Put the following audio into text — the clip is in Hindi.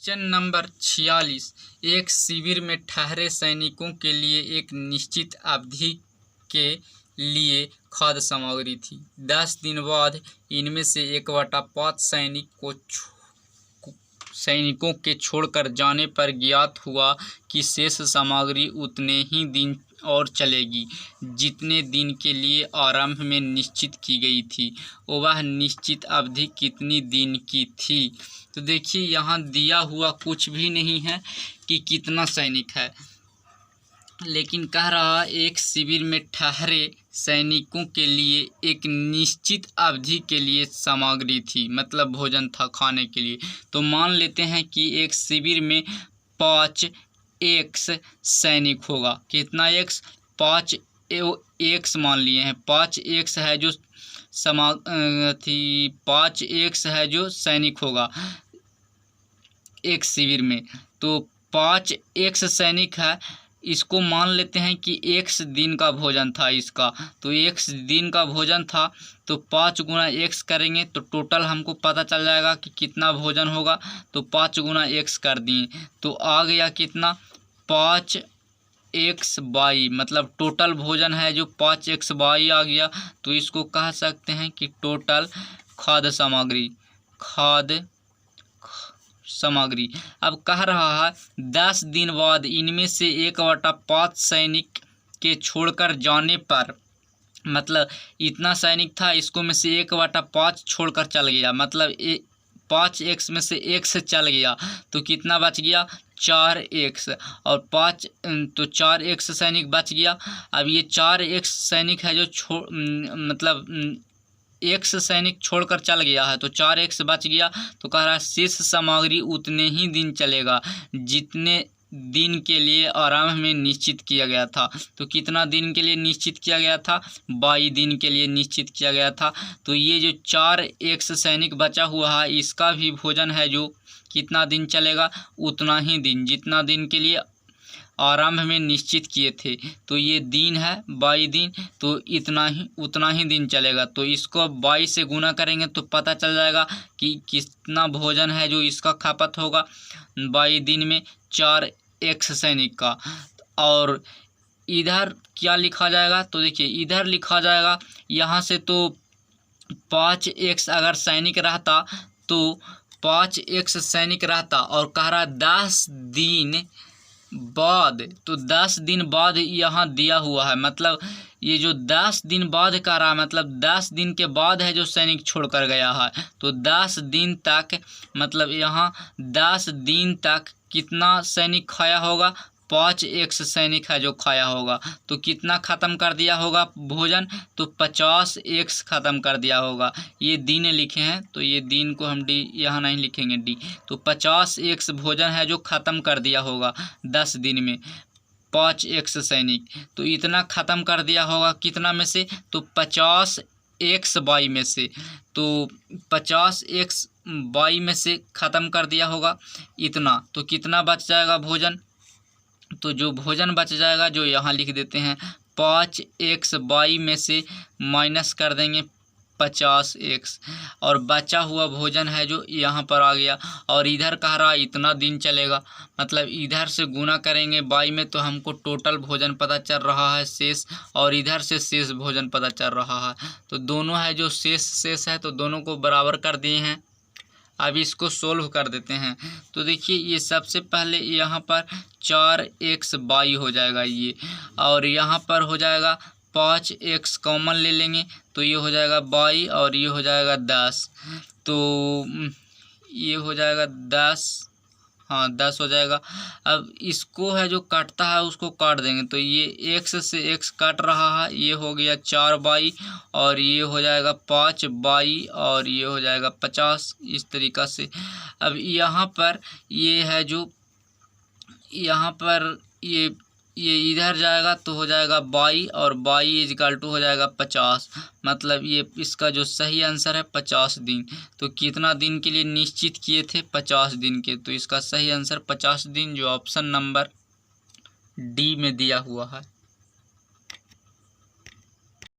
Question number 46। एक शिविर में ठहरे सैनिकों के लिए एक निश्चित अवधि के लिए खाद्य सामग्री थी। 10 दिन बाद इनमें से 1/5 सैनिकों के छोड़कर जाने पर ज्ञात हुआ कि शेष सामग्री उतने ही दिन और चलेगी जितने दिन के लिए आरंभ में निश्चित की गई थी। वह निश्चित अवधि कितनी दिन की थी? तो देखिए यहाँ दिया हुआ कुछ भी नहीं है कि कितना सैनिक है, लेकिन कह रहा एक शिविर में ठहरे सैनिकों के लिए एक निश्चित अवधि के लिए सामग्री थी, मतलब भोजन था खाने के लिए। तो मान लेते हैं कि एक शिविर में 5 एक्स सैनिक होगा। कितना एक्स? 5 एक्स मान लिए हैं। 5 एक्स है जो 5 एक्स है जो सैनिक होगा एक शिविर में। तो 5 एक्स सैनिक है, इसको मान लेते हैं कि एक्स दिन का भोजन था इसका। तो एक्स दिन का भोजन था तो 5 गुना एक्स करेंगे तो टोटल हमको पता चल जाएगा कि कितना भोजन होगा। तो 5 गुना एक्स कर दिए तो आ गया कितना? 5 एक्स वाई, मतलब टोटल भोजन है जो 5 एक्स वाई आ गया। तो इसको कह सकते हैं कि टोटल खाद्य सामग्री। अब कह रहा है 10 दिन बाद इनमें से 1/5 सैनिक के छोड़कर जाने पर, मतलब इतना सैनिक था, इसको में से 1/5 छोड़कर चल गया, मतलब 5 एक्स में से एक्स चल गया तो कितना बच गया? 4 एक्स। और 5 तो 4 एक्स सैनिक बच गया। अब ये 4 एक्स सैनिक है जो मतलब एक्स सैनिक छोड़कर चल गया है तो 4 एक्स बच गया। तो कह रहा है शेष सामग्री उतने ही दिन चलेगा जितने दिन के लिए आरंभ में निश्चित किया गया था। तो कितना दिन के लिए निश्चित किया गया था? 22 दिन के लिए निश्चित किया गया था। तो ये जो 4 एक्स सैनिक बचा हुआ है इसका भी भोजन है जो कितना दिन चलेगा? उतना ही दिन, जितना दिन के लिए आरंभ में निश्चित किए थे। तो ये दिन है 22 दिन, तो उतना ही दिन चलेगा। तो इसको 22 से गुना करेंगे तो पता चल जाएगा कि कितना भोजन है जो इसका खपत होगा 22 दिन में 4 एक्स सैनिक का। और इधर क्या लिखा जाएगा? तो देखिए इधर लिखा जाएगा यहाँ से तो 5 एक्स अगर सैनिक रहता तो 5 एक्स सैनिक रहता और कह रहा 10 दिन बाद, तो 10 दिन बाद यहाँ दिया हुआ है, मतलब ये जो 10 दिन बाद का रहा, मतलब 10 दिन के बाद है जो सैनिक छोड़कर गया है। तो 10 दिन तक, मतलब यहाँ 10 दिन तक कितना सैनिक खाया होगा? 5 एक्स सैनिक है जो खाया होगा। तो कितना ख़त्म कर दिया होगा भोजन? तो 50 एक्स ख़त्म कर दिया होगा। ये दिन लिखे हैं तो ये दिन को हम डी यहाँ नहीं लिखेंगे डी। तो 50 एक्स भोजन है जो ख़त्म कर दिया होगा 10 दिन में 5 एक्स सैनिक। तो इतना ख़त्म कर दिया होगा कितना में से? तो 50 एक्स वाई में से। तो 50 एक्स वाई में से ख़त्म कर दिया होगा इतना। तो कितना बच जाएगा भोजन? तो जो भोजन बच जाएगा जो यहाँ लिख देते हैं 5 एक्स वाई में से माइनस कर देंगे 50 एक्स, और बचा हुआ भोजन है जो यहाँ पर आ गया। और इधर कह रहा इतना दिन चलेगा, मतलब इधर से गुना करेंगे वाई में तो हमको टोटल भोजन पता चल रहा है शेष, और इधर से शेष भोजन पता चल रहा है। तो दोनों है जो शेष है तो दोनों को बराबर कर दिए हैं। अब इसको सोल्व कर देते हैं। तो देखिए ये सबसे पहले यहाँ पर 4 एक्स वाई हो जाएगा ये, और यहाँ पर हो जाएगा 5 एक्स कॉमन ले लेंगे तो ये हो जाएगा वाई और ये हो जाएगा 10। तो ये हो जाएगा 10, हाँ 10 हो जाएगा। अब इसको है जो काटता है उसको काट देंगे तो ये एक्स से एक्स काट रहा है, ये हो गया 4 बाई और ये हो जाएगा 5 बाई और ये हो जाएगा 50, इस तरीक़ा से। अब यहाँ पर ये है जो यहाँ पर ये इधर जाएगा तो हो जाएगा बाई और बाई इजकल टू हो जाएगा 50, मतलब ये इसका जो सही आंसर है 50 दिन। तो कितना दिन के लिए निश्चित किए थे? 50 दिन के। तो इसका सही आंसर 50 दिन जो ऑप्शन नंबर डी में दिया हुआ है।